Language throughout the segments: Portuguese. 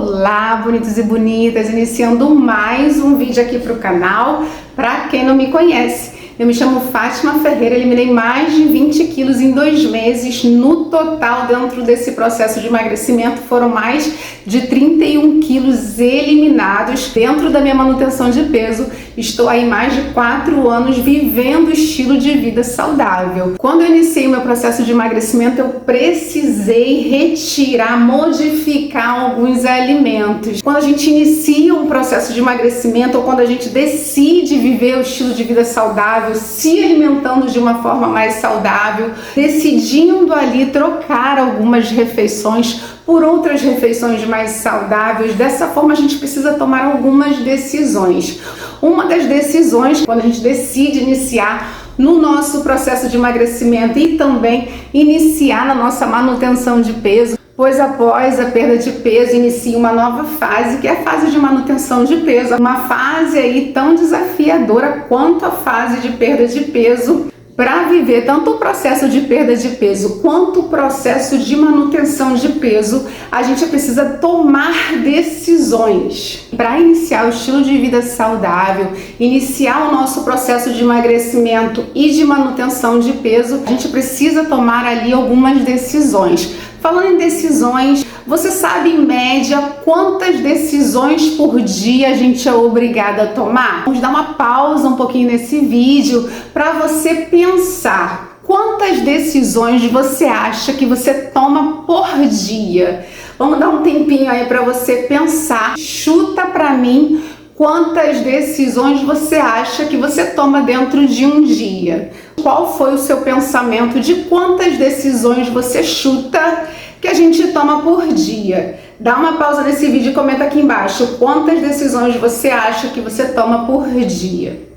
Olá, bonitos e bonitas, iniciando mais um vídeo aqui para o canal. Para quem não me conhece, eu me chamo Fátima Ferreira, eliminei mais de 20 quilos em 2 meses. No total, dentro desse processo de emagrecimento, foram mais de 31 quilos eliminados. Dentro da minha manutenção de peso, estou aí mais de 4 anos vivendo estilo de vida saudável. Quando eu iniciei o meu processo de emagrecimento, eu precisei retirar, modificar alguns alimentos. Quando a gente inicia um processo de emagrecimento ou quando a gente decide viver o estilo de vida saudável, se alimentando de uma forma mais saudável, decidindo ali trocar algumas refeições por outras refeições mais saudáveis, dessa forma a gente precisa tomar algumas decisões. Uma das decisões, quando a gente decide iniciar no nosso processo de emagrecimento e também iniciar na nossa manutenção de peso, pois após a perda de peso inicia uma nova fase, que é a fase de manutenção de peso, uma fase aí tão desafiadora quanto a fase de perda de peso. Para viver tanto o processo de perda de peso quanto o processo de manutenção de peso, a gente precisa tomar decisões. Para iniciar o estilo de vida saudável, iniciar o nosso processo de emagrecimento e de manutenção de peso, a gente precisa tomar ali algumas decisões. Falando em decisões, você sabe em média quantas decisões por dia a gente é obrigada a tomar? Vamos dar uma pausa um pouquinho nesse vídeo para você pensar quantas decisões você acha que você toma por dia. Vamos dar um tempinho aí para você pensar. Chuta para mim quantas decisões você acha que você toma dentro de um dia. Qual foi o seu pensamento de quantas decisões você chuta que a gente toma por dia? Dá uma pausa nesse vídeo e comenta aqui embaixo quantas decisões você acha que você toma por dia.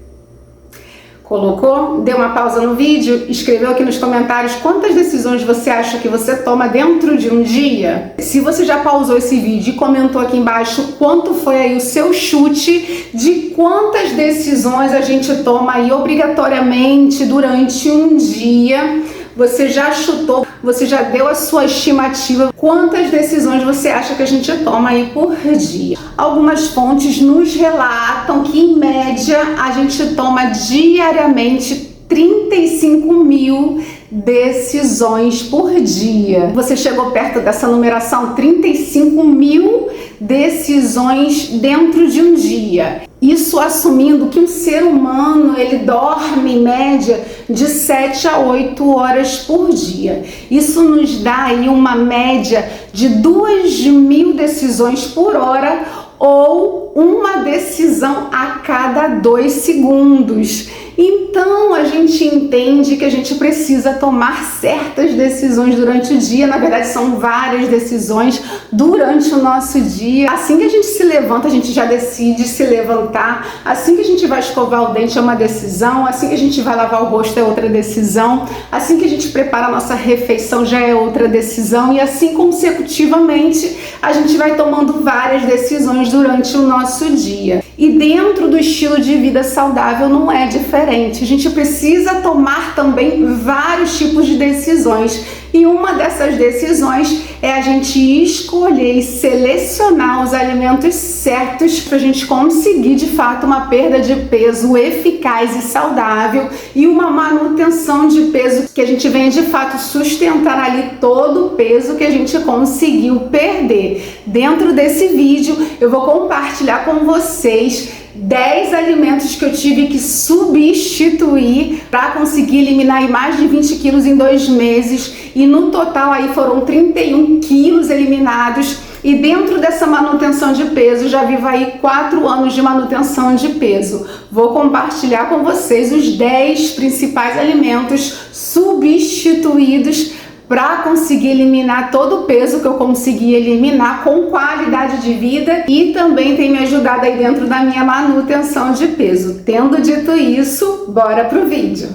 Colocou? Deu uma pausa no vídeo? Escreveu aqui nos comentários quantas decisões você acha que você toma dentro de um dia? Se você já pausou esse vídeo e comentou aqui embaixo quanto foi aí o seu chute de quantas decisões a gente toma aí obrigatoriamente durante um dia, você já chutou, você já deu a sua estimativa, quantas decisões você acha que a gente toma aí por dia? Algumas fontes nos relatam que, em média, a gente toma diariamente 35 mil decisões por dia. Você chegou perto dessa numeração? 35 mil decisões dentro de um dia. Isso assumindo que um ser humano, ele dorme em média de 7 a 8 horas por dia. Isso nos dá aí uma média de 2.000 decisões por hora ou uma decisão a cada 2 segundos. Então a gente entende que a gente precisa tomar certas decisões durante o dia. Na verdade, são várias decisões durante o nosso dia. Assim que a gente se levanta, a gente já decide se levantar. Assim que a gente vai escovar o dente é uma decisão. Assim que a gente vai lavar o rosto é outra decisão. Assim que a gente prepara a nossa refeição já é outra decisão. E assim consecutivamente a gente vai tomando várias decisões durante o nosso dia. E dentro do estilo de vida saudável não é diferente. A gente precisa tomar também vários tipos de decisões. E uma dessas decisões é a gente escolher e selecionar os alimentos certos para a gente conseguir de fato uma perda de peso eficaz e saudável e uma manutenção de peso que a gente venha de fato sustentar ali todo o peso que a gente conseguiu perder. Dentro desse vídeo eu vou compartilhar com vocês 10 alimentos que eu tive que substituir para conseguir eliminar aí mais de 20 quilos em 2 meses e no total aí foram 31 quilos eliminados. E dentro dessa manutenção de peso, já vivo aí 4 anos de manutenção de peso. Vou compartilhar com vocês os 10 principais alimentos substituídos para conseguir eliminar todo o peso que eu consegui eliminar com qualidade de vida e também tem me ajudado aí dentro da minha manutenção de peso. Tendo dito isso, bora pro vídeo.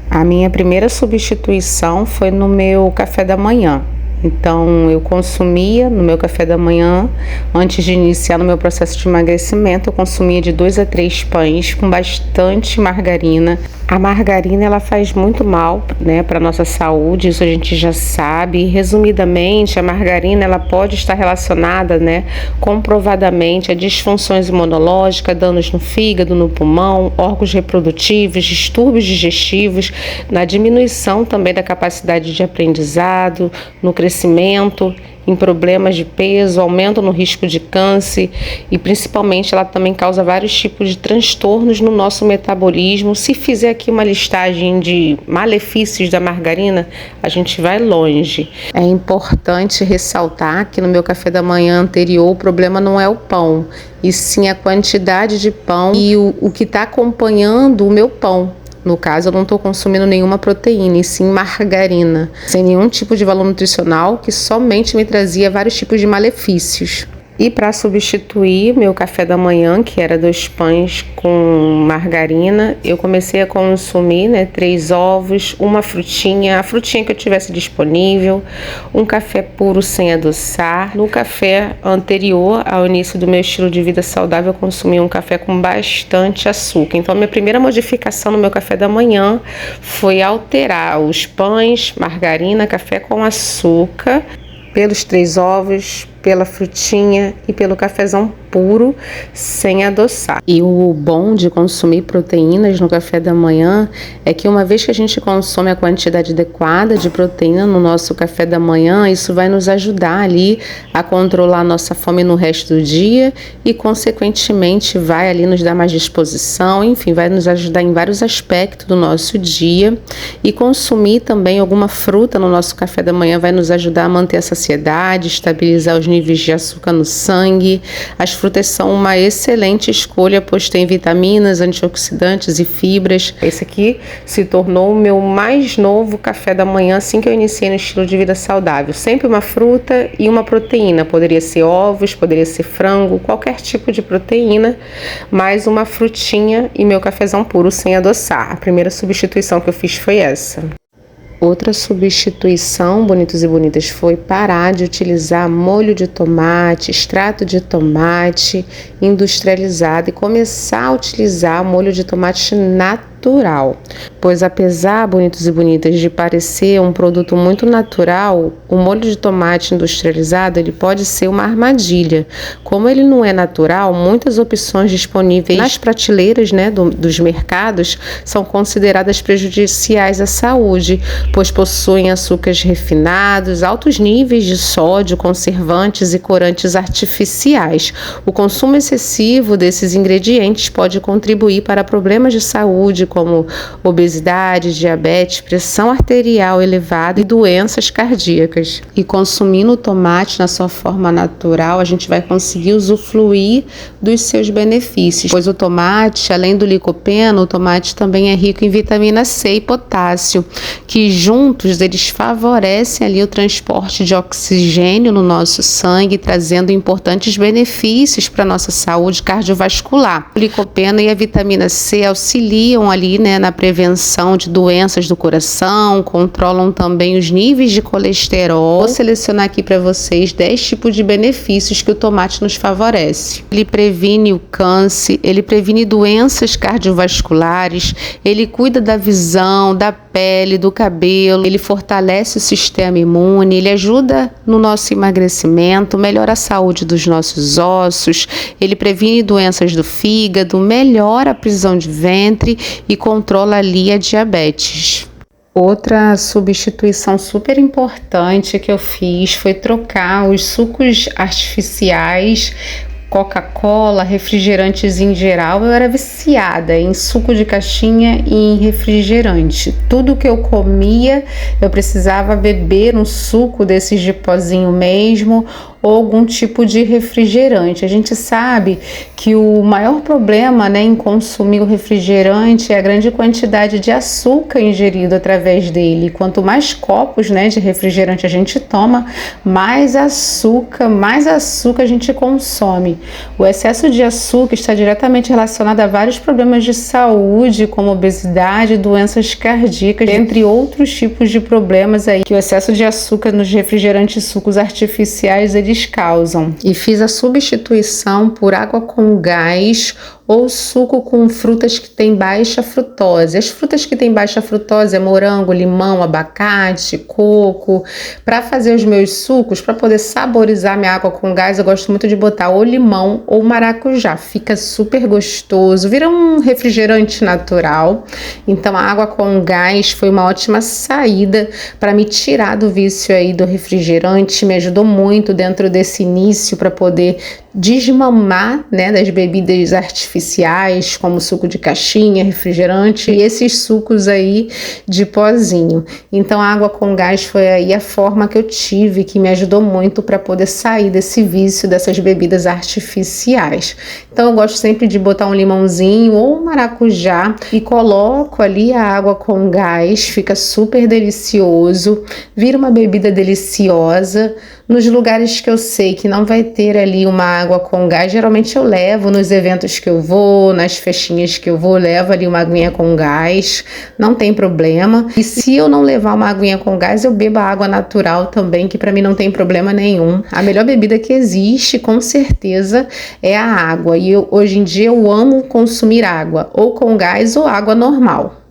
A minha primeira substituição foi no meu café da manhã. Então eu consumia no meu café da manhã, antes de iniciar no meu processo de emagrecimento, eu consumia de 2 a 3 pães com bastante margarina. A margarina ela faz muito mal, né, para nossa saúde, isso a gente já sabe. Resumidamente, a margarina ela pode estar relacionada, né, comprovadamente a disfunções imunológicas, danos no fígado, no pulmão, órgãos reprodutivos, distúrbios digestivos, na diminuição também da capacidade de aprendizado, no crescimento, em problemas de peso, aumento no risco de câncer e principalmente ela também causa vários tipos de transtornos no nosso metabolismo. Se fizer aqui uma listagem de malefícios da margarina, a gente vai longe. É importante ressaltar que no meu café da manhã anterior o problema não é o pão, e sim a quantidade de pão e o que está acompanhando o meu pão. No caso, eu não estou consumindo nenhuma proteína, e sim margarina, sem nenhum tipo de valor nutricional, que somente me trazia vários tipos de malefícios. E para substituir meu café da manhã, que era 2 pães com margarina, eu comecei a consumir, né, 3 ovos, uma frutinha, a frutinha que eu tivesse disponível, um café puro sem adoçar. No café anterior ao início do meu estilo de vida saudável, eu consumi um café com bastante açúcar. Então, a minha primeira modificação no meu café da manhã foi alterar os pães, margarina, café com açúcar, pelos 3 ovos, pela frutinha e pelo cafezão puro sem adoçar. E o bom de consumir proteínas no café da manhã é que uma vez que a gente consome a quantidade adequada de proteína no nosso café da manhã, isso vai nos ajudar ali a controlar a nossa fome no resto do dia e consequentemente vai ali nos dar mais disposição, enfim, vai nos ajudar em vários aspectos do nosso dia. E consumir também alguma fruta no nosso café da manhã vai nos ajudar a manter a saciedade, estabilizar os níveis de açúcar no sangue. As frutas são uma excelente escolha, pois tem vitaminas, antioxidantes e fibras. Esse aqui se tornou o meu mais novo café da manhã assim que eu iniciei no estilo de vida saudável. Sempre uma fruta e uma proteína. Poderia ser ovos, poderia ser frango, qualquer tipo de proteína, mais uma frutinha e meu cafezão puro sem adoçar. A primeira substituição que eu fiz foi essa. Outra substituição, bonitos e bonitas, foi parar de utilizar molho de tomate, extrato de tomate industrializado e começar a utilizar molho de tomate natural. Pois apesar, bonitos e bonitas, de parecer um produto muito natural, o molho de tomate industrializado ele pode ser uma armadilha. Como ele não é natural, muitas opções disponíveis nas prateleiras, né, dos mercados são consideradas prejudiciais à saúde, pois possuem açúcares refinados, altos níveis de sódio, conservantes e corantes artificiais. O consumo excessivo desses ingredientes pode contribuir para problemas de saúde, como obesidade, diabetes, pressão arterial elevada e doenças cardíacas. E consumindo o tomate na sua forma natural, a gente vai conseguir usufruir dos seus benefícios, pois o tomate, além do licopeno, o tomate também é rico em vitamina C e potássio, que juntos eles favorecem ali o transporte de oxigênio no nosso sangue, trazendo importantes benefícios para a nossa saúde cardiovascular. O licopeno e a vitamina C auxiliam ali, né, na prevenção de doenças do coração, controlam também os níveis de colesterol. Vou selecionar aqui para vocês 10 tipos de benefícios que o tomate nos favorece. Ele previne o câncer, ele previne doenças cardiovasculares, ele cuida da visão, da pele, do cabelo, ele fortalece o sistema imune, ele ajuda no nosso emagrecimento, melhora a saúde dos nossos ossos, ele previne doenças do fígado, melhora a prisão de ventre e controla ali a diabetes. Outra substituição super importante que eu fiz foi trocar os sucos artificiais, Coca-Cola, refrigerantes em geral. Eu era viciada em suco de caixinha e em refrigerante. Tudo que eu comia, eu precisava beber um suco desses de pozinho mesmo, ou algum tipo de refrigerante. A gente sabe que o maior problema, né, em consumir o refrigerante é a grande quantidade de açúcar ingerido através dele. Quanto mais copos, né, de refrigerante a gente toma, mais açúcar a gente consome. O excesso de açúcar está diretamente relacionado a vários problemas de saúde, como obesidade, doenças cardíacas, entre outros tipos de problemas aí que o excesso de açúcar nos refrigerantes e sucos artificiais eles causam. E fiz a substituição por água com gás ou suco com frutas que têm baixa frutose. As frutas que têm baixa frutose é morango, limão, abacate, coco. Para fazer os meus sucos, para poder saborizar minha água com gás, eu gosto muito de botar ou limão ou maracujá. Fica super gostoso, vira um refrigerante natural. Então a água com gás foi uma ótima saída para me tirar do vício aí do refrigerante, me ajudou muito dentro desse início para poder desmamar, né, das bebidas artificiais, como suco de caixinha, refrigerante e esses sucos aí de pozinho. Então a água com gás foi aí a forma que eu tive, que me ajudou muito para poder sair desse vício dessas bebidas artificiais. Então eu gosto sempre de botar um limãozinho ou um maracujá e coloco ali a água com gás, fica super delicioso, vira uma bebida deliciosa. Nos lugares que eu sei que não vai ter ali uma água com gás, geralmente eu levo nos eventos que eu vou, nas festinhas que eu vou, levo ali uma aguinha com gás, não tem problema. E se eu não levar uma aguinha com gás, eu bebo a água natural também, que para mim não tem problema nenhum. A melhor bebida que existe, com certeza, é a água. E hoje em dia eu amo consumir água, ou com gás ou água normal.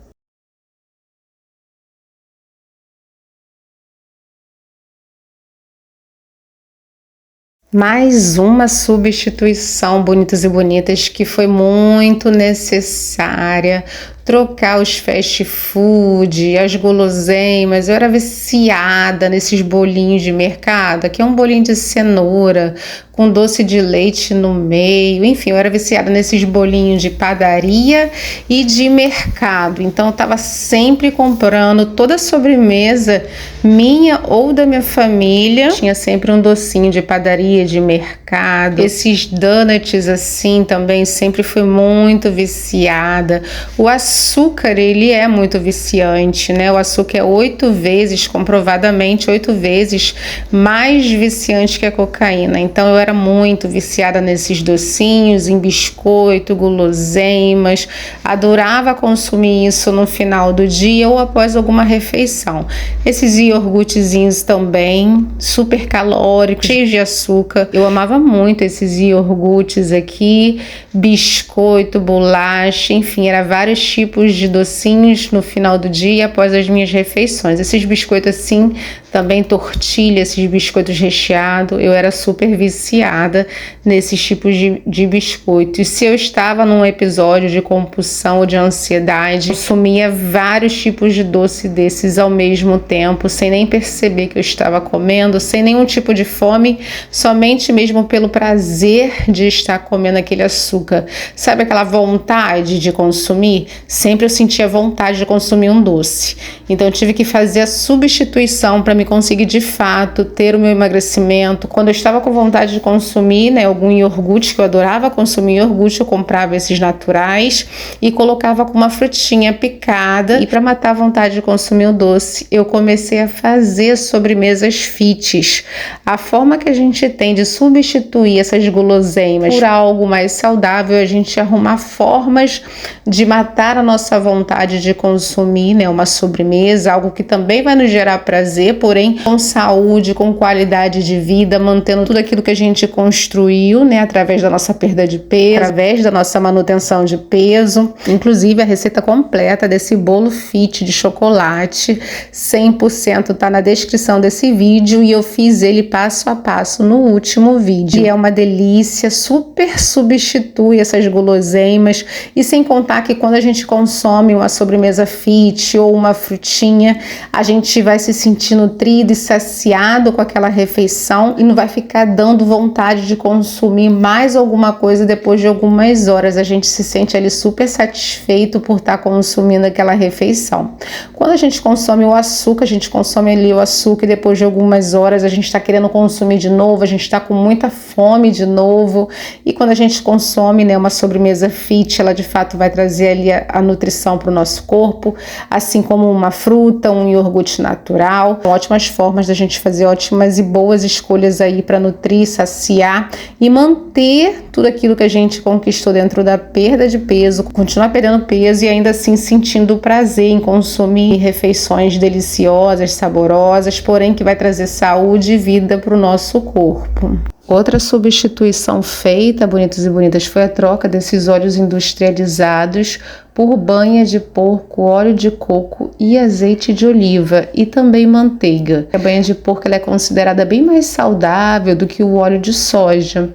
Mais uma substituição, bonitos e bonitas, que foi muito necessária. Trocar os fast food, as guloseimas. Eu era viciada nesses bolinhos de mercado. Aqui é um bolinho de cenoura com doce de leite no meio. Enfim, eu era viciada nesses bolinhos de padaria e de mercado. Então eu estava sempre comprando toda a sobremesa minha ou da minha família. Tinha sempre um docinho de padaria, de mercado. Esses donuts assim também sempre fui muito viciada. O açúcar, ele é muito viciante, né? O açúcar é 8 vezes, comprovadamente 8 vezes mais viciante que a cocaína. Então eu era muito viciada nesses docinhos, em biscoito, guloseimas. Adorava consumir isso no final do dia ou após alguma refeição. Esses iogurtezinhos também, super calóricos, cheios de açúcar. Eu amava muito esses iogurtes aqui, biscoito, bolacha, enfim, era vários tipos de docinhos no final do dia após as minhas refeições. Esses biscoitos assim, também tortilha, esses biscoitos recheados, eu era super viciada nesses tipos de biscoito. E se eu estava num episódio de compulsão ou de ansiedade, consumia vários tipos de doce desses ao mesmo tempo, sem nem perceber que eu estava comendo, sem nenhum tipo de fome, somente mesmo pelo prazer de estar comendo aquele açúcar. Sabe aquela vontade de consumir? Sempre eu sentia vontade de consumir um doce. Então eu tive que fazer a substituição para me conseguir de fato ter o meu emagrecimento. Quando eu estava com vontade de consumir, né, algum iogurte, que eu adorava consumir iogurte, eu comprava esses naturais e colocava com uma frutinha picada. E para matar a vontade de consumir o doce, eu comecei a fazer sobremesas fits. A forma que a gente tem de substituir essas guloseimas por algo mais saudável, a gente arrumar formas de matar a nossa vontade de consumir, né, uma sobremesa, algo que também vai nos gerar prazer, porém com saúde, com qualidade de vida, mantendo tudo aquilo que a gente construiu, né, através da nossa perda de peso, através da nossa manutenção de peso. Inclusive a receita completa desse bolo fit de chocolate 100% tá na descrição desse vídeo e eu fiz ele passo a passo no último vídeo. E é uma delícia, super substitui essas guloseimas e sem contar que quando a gente consome uma sobremesa fit ou uma frutinha, a gente vai se sentindo nutrido e saciado com aquela refeição e não vai ficar dando vontade de consumir mais alguma coisa depois de algumas horas. A gente se sente ali super satisfeito por estar consumindo aquela refeição. Quando a gente consome o açúcar, a gente consome ali o açúcar e depois de algumas horas a gente está querendo consumir de novo, a gente está com muita fome de novo. E quando a gente consome, né, uma sobremesa fit, ela de fato vai trazer ali a nutrição para o nosso corpo, assim como uma fruta, um iogurte natural. Ótimas formas da gente fazer ótimas e boas escolhas aí para nutrir, saciar e manter tudo aquilo que a gente conquistou dentro da perda de peso, continuar perdendo peso e ainda assim sentindo prazer em consumir refeições deliciosas, saborosas, porém que vai trazer saúde e vida para o nosso corpo. Outra substituição feita, bonitos e bonitas, foi a troca desses óleos industrializados por banha de porco, óleo de coco e azeite de oliva e também manteiga. A banha de porco ela é considerada bem mais saudável do que o óleo de soja.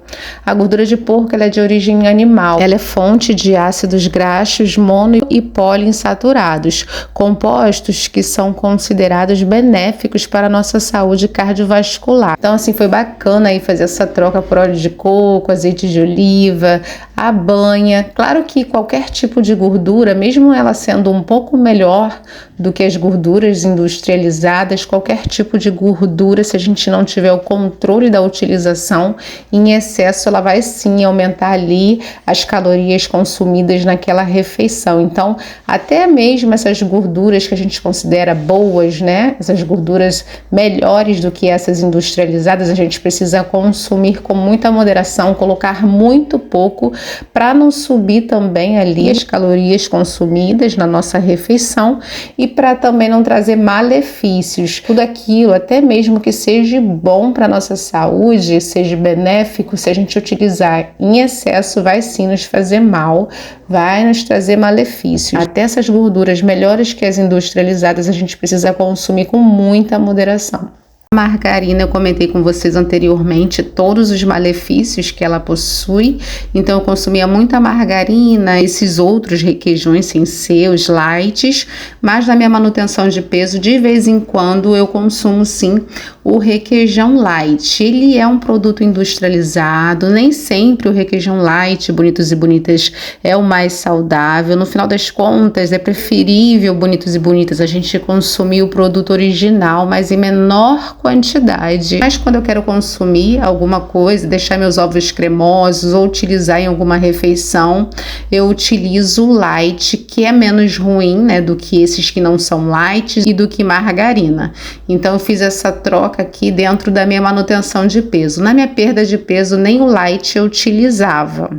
A gordura de porco ela é de origem animal. Ela é fonte de ácidos graxos mono e poliinsaturados, compostos que são considerados benéficos para a nossa saúde cardiovascular. Então assim, foi bacana aí fazer essa troca por óleo de coco, azeite de oliva, a banha. Claro que qualquer tipo de gordura, mesmo ela sendo um pouco melhor do que as gorduras industrializadas, qualquer tipo de gordura, se a gente não tiver o controle da utilização em excesso, ela vai sim aumentar ali as calorias consumidas naquela refeição. Então, até mesmo essas gorduras que a gente considera boas, né? Essas gorduras melhores do que essas industrializadas, a gente precisa consumir com muita moderação, colocar muito pouco para não subir também ali as calorias consumidas na nossa refeição e para também não trazer malefícios. Tudo aquilo, até mesmo que seja bom para nossa saúde, seja benéfico, se a gente utilizar em excesso, vai sim nos fazer mal, vai nos trazer malefícios. Até essas gorduras melhores que as industrializadas, a gente precisa consumir com muita moderação. A margarina, eu comentei com vocês anteriormente todos os malefícios que ela possui, então eu consumia muita margarina, esses outros requeijões sem ser os lights, mas na minha manutenção de peso, de vez em quando eu consumo sim o requeijão light. Ele é um produto industrializado, nem sempre o requeijão light, bonitos e bonitas, é o mais saudável. No final das contas, é preferível, bonitos e bonitas, a gente consumir o produto original, mas em menor quantidade. Mas quando eu quero consumir alguma coisa, deixar meus ovos cremosos ou utilizar em alguma refeição, eu utilizo o light, que é menos ruim, né, do que esses que não são light e do que margarina. Então eu fiz essa troca aqui dentro da minha manutenção de peso. Na minha perda de peso, nem o light eu utilizava.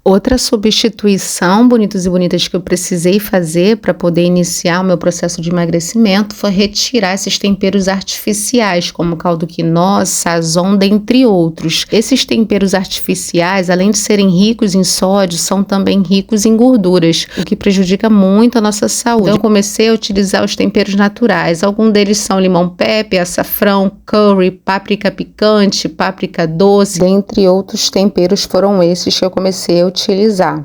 Outra substituição, bonitos e bonitas, que eu precisei fazer para poder iniciar o meu processo de emagrecimento foi retirar esses temperos artificiais, como caldo quinó, sazon, dentre outros. Esses temperos artificiais, além de serem ricos em sódio, são também ricos em gorduras, o que prejudica muito a nossa saúde. Então eu comecei a utilizar os temperos naturais. Alguns deles são limão-pepper, açafrão, curry, páprica picante, páprica doce, dentre outros temperos foram esses que eu comecei a utilizar.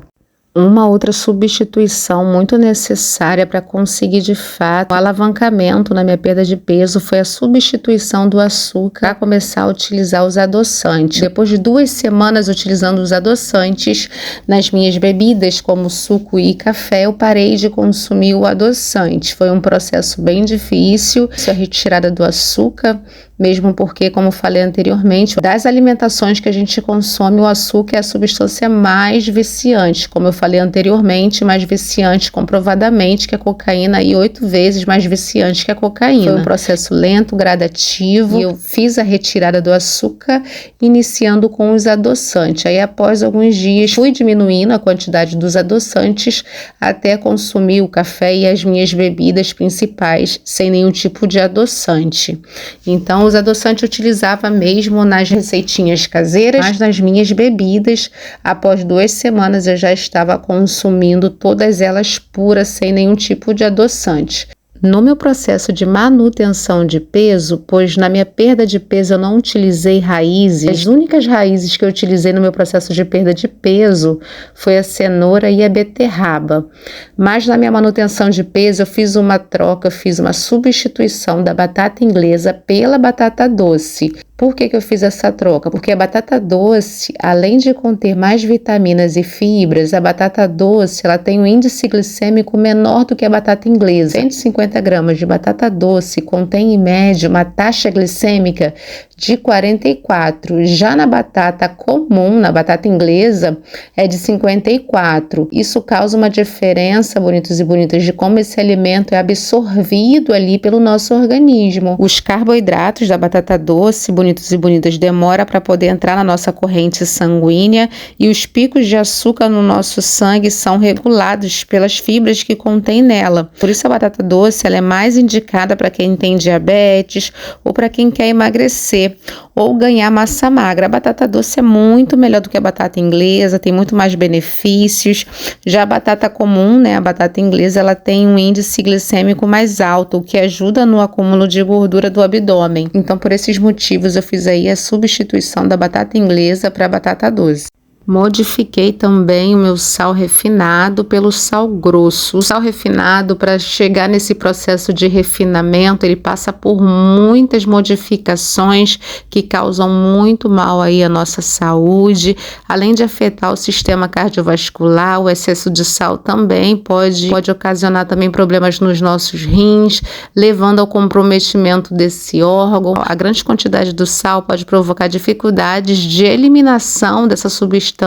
Uma outra substituição muito necessária para conseguir de fato o alavancamento na minha perda de peso foi a substituição do açúcar para começar a utilizar os adoçantes. Depois de 2 semanas utilizando os adoçantes nas minhas bebidas, como suco e café, eu parei de consumir o adoçante. Foi um processo bem difícil, a retirada do açúcar, mesmo porque, como falei anteriormente, das alimentações que a gente consome, o açúcar é a substância mais viciante, como eu falei anteriormente, mais viciante comprovadamente que a cocaína e 8 vezes mais viciante que a cocaína. Foi um processo lento, gradativo, e eu fiz a retirada do açúcar iniciando com os adoçantes. Aí após alguns dias fui diminuindo a quantidade dos adoçantes até consumir o café e as minhas bebidas principais sem nenhum tipo de adoçante. Então os adoçantes eu utilizava mesmo nas receitinhas caseiras, mas nas minhas bebidas, após 2 semanas eu já estava consumindo todas elas puras, sem nenhum tipo de adoçante. No meu processo de manutenção de peso, pois na minha perda de peso eu não utilizei raízes, as únicas raízes que eu utilizei no meu processo de perda de peso foi a cenoura e a beterraba. Mas na minha manutenção de peso eu fiz uma troca, fiz uma substituição da batata inglesa pela batata doce. Por que eu fiz essa troca? Porque a batata doce, além de conter mais vitaminas e fibras, a batata doce ela tem um índice glicêmico menor do que a batata inglesa. 150 gramas de batata doce contém, em média, uma taxa glicêmica de 44. Já na batata comum, na batata inglesa, é de 54. Isso causa uma diferença, bonitos e bonitas, de como esse alimento é absorvido ali pelo nosso organismo. Os carboidratos da batata doce, bonitos e bonitas, demora para poder entrar na nossa corrente sanguínea e os picos de açúcar no nosso sangue são regulados pelas fibras que contém nela. Por isso a batata doce ela é mais indicada para quem tem diabetes ou para quem quer emagrecer ou ganhar massa magra. A batata doce é muito melhor do que a batata inglesa, tem muito mais benefícios. Já a batata comum, né, a batata inglesa, ela tem um índice glicêmico mais alto, o que ajuda no acúmulo de gordura do abdômen. Então, por esses motivos, eu fiz aí a substituição da batata inglesa para a batata doce. Modifiquei também o meu sal refinado pelo sal grosso. O sal refinado, para chegar nesse processo de refinamento, ele passa por muitas modificações que causam muito mal aí à nossa saúde. Além de afetar o sistema cardiovascular, o excesso de sal também pode ocasionar também problemas nos nossos rins, levando ao comprometimento desse órgão. A grande quantidade do sal pode provocar dificuldades de eliminação dessa substância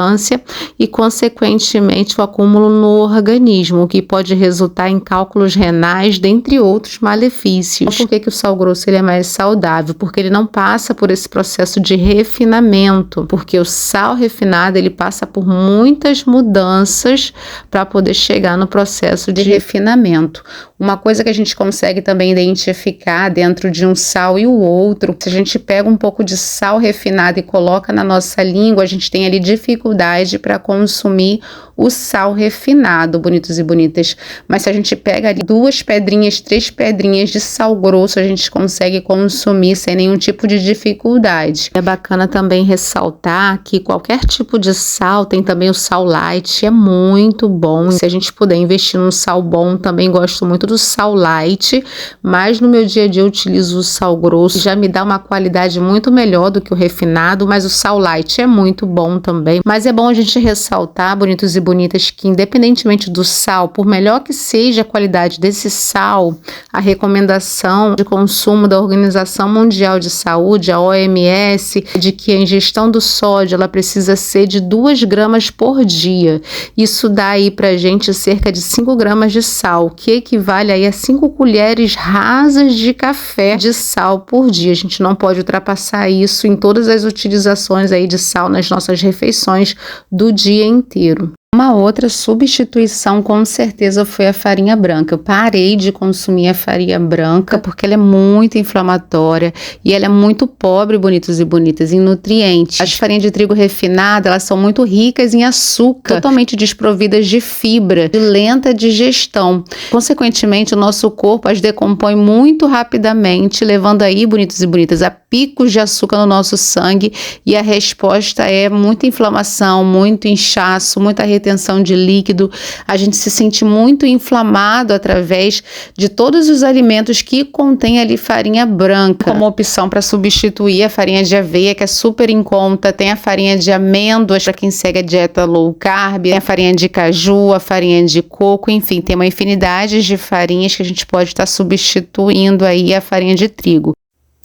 e, consequentemente, o acúmulo no organismo, o que pode resultar em cálculos renais, dentre outros malefícios. Por que o sal grosso ele é mais saudável? Porque ele não passa por esse processo de refinamento, porque o sal refinado ele passa por muitas mudanças para poder chegar no processo de refinamento. Uma coisa que a gente consegue também identificar dentro de um sal e o outro, se a gente pega um pouco de sal refinado e coloca na nossa língua, a gente tem ali dificuldade para consumir o sal refinado, bonitos e bonitas. Mas se a gente pega ali 2 pedrinhas, 3 pedrinhas de sal grosso, a gente consegue consumir sem nenhum tipo de dificuldade. É bacana também ressaltar que qualquer tipo de sal, tem também o sal light, é muito bom. Se a gente puder investir num sal bom, também gosto muito do sal light, mas no meu dia a dia eu utilizo o sal grosso, já me dá uma qualidade muito melhor do que o refinado, mas o sal light é muito bom também. Mas é bom a gente ressaltar, bonitos e bonitas, que independentemente do sal, por melhor que seja a qualidade desse sal, a recomendação de consumo da Organização Mundial de Saúde, a OMS, de que a ingestão do sódio ela precisa ser de 2 gramas por dia. Isso dá aí pra gente cerca de 5 gramas de sal, que equivale aí a 5 colheres rasas de café de sal por dia. A gente não pode ultrapassar isso em todas as utilizações aí de sal nas nossas refeições do dia inteiro. Uma outra substituição com certeza foi a farinha branca. Eu parei de consumir a farinha branca porque ela é muito inflamatória e ela é muito pobre, bonitos e bonitas, em nutrientes. As farinhas de trigo refinada, elas são muito ricas em açúcar, totalmente desprovidas de fibra, de lenta digestão. Consequentemente, o nosso corpo as decompõe muito rapidamente, levando aí, bonitos e bonitas, a picos de açúcar no nosso sangue, e a resposta é muita inflamação, muito inchaço, muita retenção de líquido. A gente se sente muito inflamado através de todos os alimentos que contêm ali farinha branca, como opção para substituir a farinha de aveia, que é super em conta. Tem a farinha de amêndoas para quem segue a dieta low carb, tem a farinha de caju, a farinha de coco, enfim, tem uma infinidade de farinhas que a gente pode estar substituindo aí a farinha de trigo.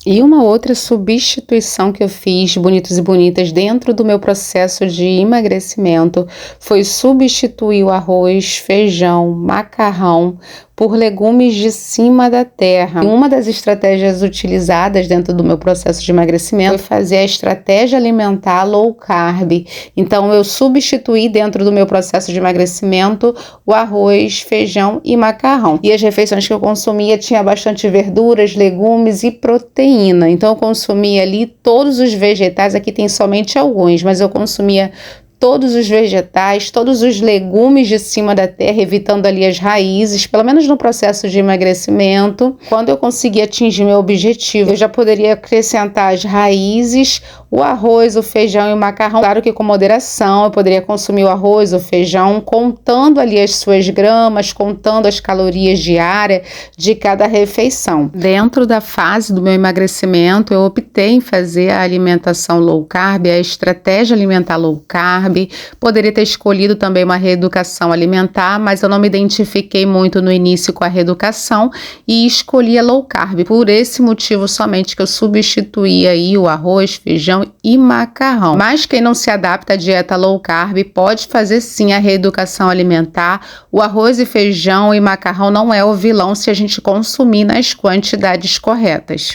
E uma outra substituição que eu fiz, bonitos e bonitas, dentro do meu processo de emagrecimento, foi substituir o arroz, feijão, macarrão por legumes de cima da terra. E uma das estratégias utilizadas dentro do meu processo de emagrecimento foi fazer a estratégia alimentar low carb. Então eu substituí dentro do meu processo de emagrecimento o arroz, feijão e macarrão. E as refeições que eu consumia tinha bastante verduras, legumes e proteína. Então eu consumia ali todos os vegetais, aqui tem somente alguns, mas eu consumia todos os vegetais, todos os legumes de cima da terra, evitando ali as raízes, pelo menos no processo de emagrecimento. Quando eu conseguir atingir meu objetivo, eu já poderia acrescentar as raízes, o arroz, o feijão e o macarrão. Claro que com moderação, eu poderia consumir o arroz, o feijão, contando ali as suas gramas, contando as calorias diárias de cada refeição. Dentro da fase do meu emagrecimento, eu optei em fazer a alimentação low carb, a estratégia alimentar low carb. Poderia ter escolhido também uma reeducação alimentar, mas eu não me identifiquei muito no início com a reeducação e escolhi a low carb. Por esse motivo somente que eu substituí aí o arroz, feijão e macarrão. Mas quem não se adapta à dieta low carb pode fazer sim a reeducação alimentar. O arroz e feijão e macarrão não é o vilão se a gente consumir nas quantidades corretas.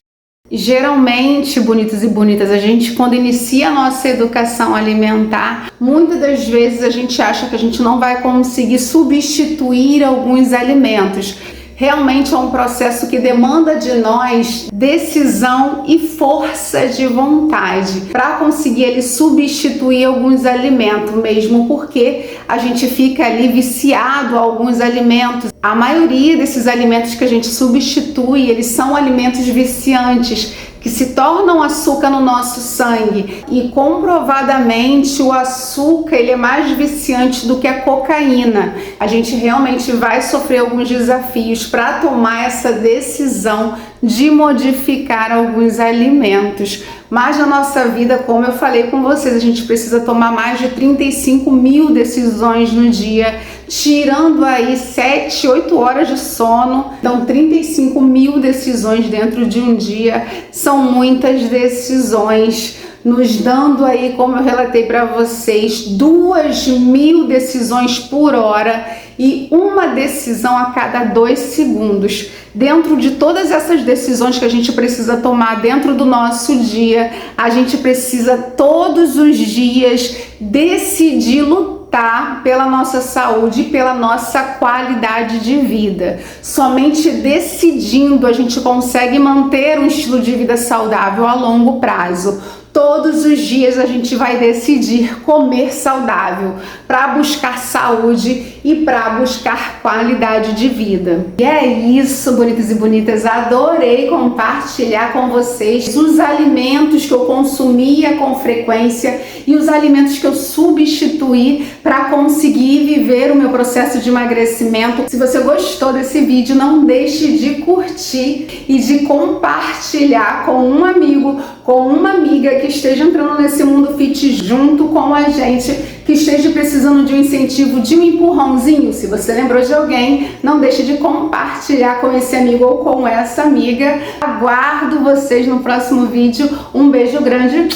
Geralmente, bonitos e bonitas, a gente quando inicia a nossa educação alimentar, muitas das vezes a gente acha que a gente não vai conseguir substituir alguns alimentos. Realmente é um processo que demanda de nós decisão e força de vontade para conseguir ele substituir alguns alimentos, mesmo porque a gente fica ali viciado a alguns alimentos. A maioria desses alimentos que a gente substitui, eles são alimentos viciantes, que se tornam açúcar no nosso sangue, e comprovadamente o açúcar ele é mais viciante do que a cocaína. A gente realmente vai sofrer alguns desafios para tomar essa decisão de modificar alguns alimentos. Mas na nossa vida, como eu falei com vocês, a gente precisa tomar mais de 35 mil decisões no dia, tirando aí 7, 8 horas de sono. Então 35 mil decisões dentro de um dia são muitas decisões, nos dando aí, como eu relatei para vocês, 2.000 decisões por hora e uma decisão a cada 2 segundos. Dentro de todas essas decisões que a gente precisa tomar dentro do nosso dia, a gente precisa todos os dias decidir lutar pela nossa saúde e pela nossa qualidade de vida. Somente decidindo a gente consegue manter um estilo de vida saudável a longo prazo. Todos os dias a gente vai decidir comer saudável para buscar saúde e para buscar qualidade de vida. E é isso, bonitos e bonitas. Adorei compartilhar com vocês os alimentos que eu consumia com frequência e os alimentos que eu substituí para conseguir viver o meu processo de emagrecimento. Se você gostou desse vídeo, não deixe de curtir e de compartilhar com um amigo, com uma amiga que esteja entrando nesse mundo fit junto com a gente, que esteja precisando de um incentivo, de um empurrãozinho. Se você lembrou de alguém, não deixe de compartilhar com esse amigo ou com essa amiga. Aguardo vocês no próximo vídeo. Um beijo grande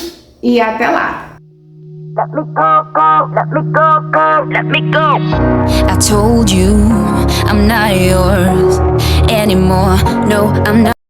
e até lá! Let me go, go, let me go, go, let me go. I told you I'm not yours anymore. No, I'm not.